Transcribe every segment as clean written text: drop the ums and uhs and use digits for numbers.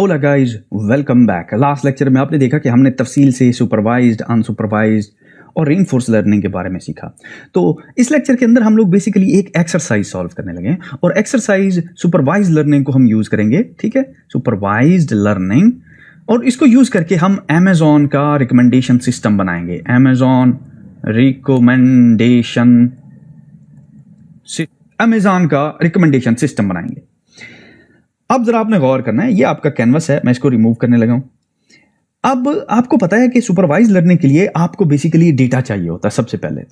ओला guys, welcome back. Last lecture में आपने देखा कि हमने तफसील से सुपरवाइज्ड, अनसुपरवाइज्ड और रीइंफोर्स लर्निंग के बारे में सीखा। तो इस लेक्चर के अंदर हम लोग बेसिकली एक एक्सरसाइज सॉल्व करने लगे और एक्सरसाइज सुपरवाइज्ड लर्निंग को हम यूज करेंगे। ठीक है, सुपरवाइज्ड लर्निंग, और इसको यूज करके हम अमेजॉन का रिकमेंडेशन सिस्टम बनाएंगे। अमेजॉन का रिकमेंडेशन सिस्टम बनाएंगे। अब जरा आपने गौर करना है, ये आपका कैनवस है, मैं इसको रिमूव करने लगा हूं। अब आपको पता है कि सुपरवाइज लर्निंग के लिए आपको बेसिकली डेटा चाहिए होता है सबसे पहले।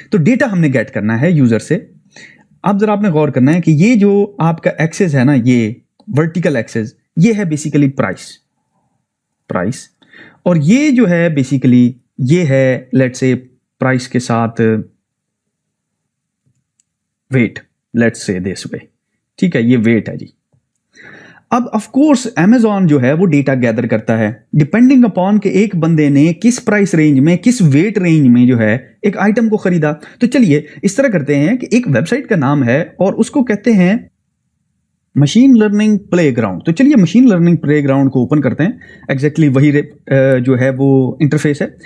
तो डेटा हमने गेट करना है यूजर से। अब जरा आपने गौर करना है कि ये जो आपका एक्सेस है ना, ये वर्टिकल एक्सेस, ये है बेसिकली प्राइस, और ये जो है बेसिकली ये है लेट्स से प्राइस के साथ weight, let's say this way. ठीक है, ये वेट है जी। अब ऑफ कोर्स अमेजॉन जो है वो डेटा गैदर करता है डिपेंडिंग अपॉन कि एक बंदे ने किस प्राइस रेंज में, किस वेट रेंज में जो है एक आइटम को खरीदा। तो चलिए इस तरह करते हैं कि एक वेबसाइट का नाम है और उसको कहते हैं मशीन लर्निंग प्लेग्राउंड। तो चलिए मशीन लर्निंग प्लेग्राउंड को ओपन करते हैं। एग्जैक्टली वही जो है वो इंटरफेस है।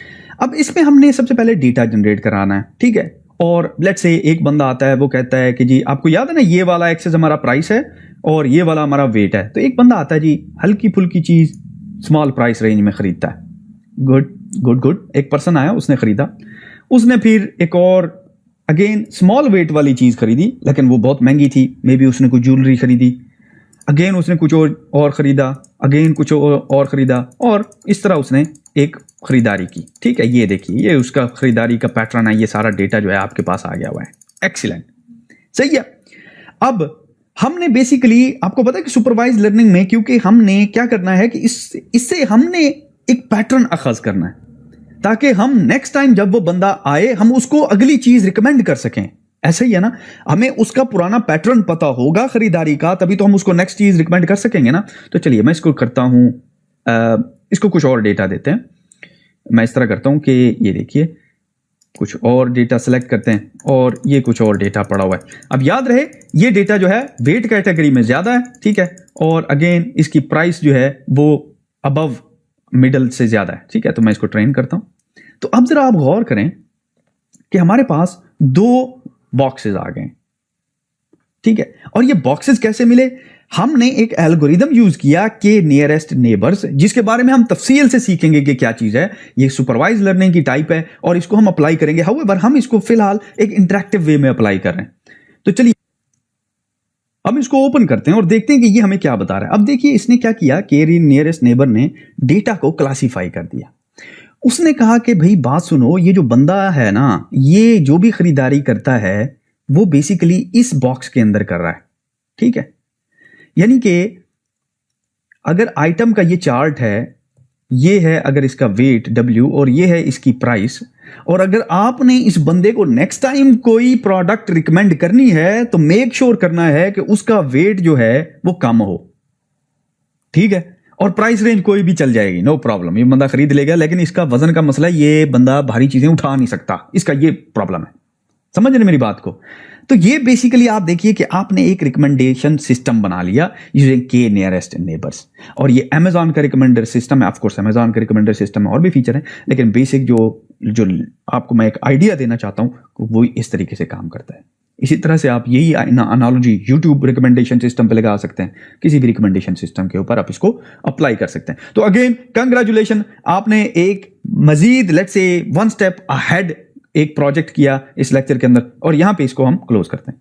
अब इसमें हमने सबसे पहले डेटा जनरेट कराना है। ठीक है, और लेट्स से एक बंदा आता है, वो कहता है कि जी आपको याद है ना, ये वाला एक्सेस हमारा प्राइस है और ये वाला हमारा वेट है। तो एक बंदा आता है जी, हल्की फुल्की चीज स्मॉल प्राइस रेंज में खरीदता है। गुड। एक पर्सन आया, उसने खरीदा। उसने फिर एक और अगेन स्मॉल वेट वाली चीज खरीदी, लेकिन वो बहुत महंगी थी। मे बी उसने कुछ ज्वेलरी खरीदी, अगेन उसने कुछ और खरीदा, अगेन कुछ और खरीदा, और इस तरह उसने एक खरीदारी की। ठीक है, ये देखिए, ये उसका खरीदारी का पैटर्न है। ये सारा डेटा जो है आपके पास आ गया हुआ है। एक्सीलेंट, सही है। अब हमने बेसिकली, आपको पता है कि सुपरवाइज लर्निंग में क्योंकि हमने क्या करना है कि इससे हमने एक पैटर्न अखज करना है ताकि हम नेक्स्ट टाइम जब वो बंदा आए हम उसको अगली चीज रिकमेंड कर सकें। ऐसा ही है ना, हमें उसका पुराना पैटर्न पता होगा खरीदारी का, तभी तो हम उसको नेक्स्ट चीज रिकमेंड कर सकेंगे ना। तो चलिए मैं इसको करता हूं, इसको कुछ और डेटा देते हैं। मैं इस तरह करता हूं कि ये देखिए, कुछ और डेटा सेलेक्ट करते हैं और ये कुछ और डेटा पड़ा हुआ है। अब याद रहे ये डेटा जो है वेट कैटेगरी में ज्यादा है। ठीक है, और अगेन इसकी प्राइस जो है वो अबव मिडल से ज्यादा है। ठीक है, तो मैं इसको ट्रेन करता हूं। तो अब जरा आप गौर करें कि हमारे पास दो बॉक्सेस आ गए। ठीक है, और ये बॉक्सेस कैसे मिले? हमने एक एल्गोरिदम यूज किया के नियरेस्ट नेबर्स, जिसके बारे में हम तफसील से सीखेंगे कि क्या चीज है। ये सुपरवाइज लर्निंग की टाइप है और इसको हम अप्लाई करेंगे। हाउएवर हम इसको फिलहाल एक इंटरेक्टिव वे में अप्लाई कर रहे हैं। तो चलिए हम इसको ओपन करते हैं और देखते हैं कि ये हमें क्या बता रहा है। अब देखिए इसने क्या किया, के नियरेस्ट नेबर ने डेटा को क्लासीफाई कर दिया। उसने कहा कि भाई बात सुनो, ये जो बंदा है ना, ये जो भी खरीदारी करता है वो बेसिकली इस बॉक्स के अंदर कर रहा है। ठीक है, यानी कि अगर आइटम का ये चार्ट है, ये है अगर इसका वेट W और ये है इसकी प्राइस, और अगर आपने इस बंदे को नेक्स्ट टाइम कोई प्रोडक्ट रिकमेंड करनी है तो मेक श्योर करना है कि उसका वेट जो है वो कम हो। ठीक है, और प्राइस रेंज कोई भी चल जाएगी, नो प्रॉब्लम, ये बंदा खरीद लेगा। लेकिन इसका वजन का मसला है, ये बंदा भारी चीजें उठा नहीं सकता, इसका ये प्रॉब्लम है। समझ रहे मेरी बात को? तो ये बेसिकली आप देखिए कि आपने एक रिकमेंडेशन सिस्टम बना लिया यूजिंग के नियरेस्ट नेबर्स, और ये अमेजॉन का रिकमेंडर सिस्टम है। ऑफ कोर्स अमेजॉन का रिकमेंडर सिस्टम में और भी फीचर है, लेकिन बेसिक जो आपको मैं एक आइडिया देना चाहता हूं वो इस तरीके से काम करता है। इसी तरह से आप यही एनालॉजी यूट्यूब रिकमेंडेशन सिस्टम पे लगा सकते हैं। किसी भी रिकमेंडेशन सिस्टम के ऊपर आप इसको अप्लाई कर सकते हैं। तो अगेन कंग्रेचुलेशन, आपने एक मजीद लेट्स से वन स्टेप अहेड एक प्रोजेक्ट किया इस लेक्चर के अंदर, और यहां पे इसको हम क्लोज करते हैं।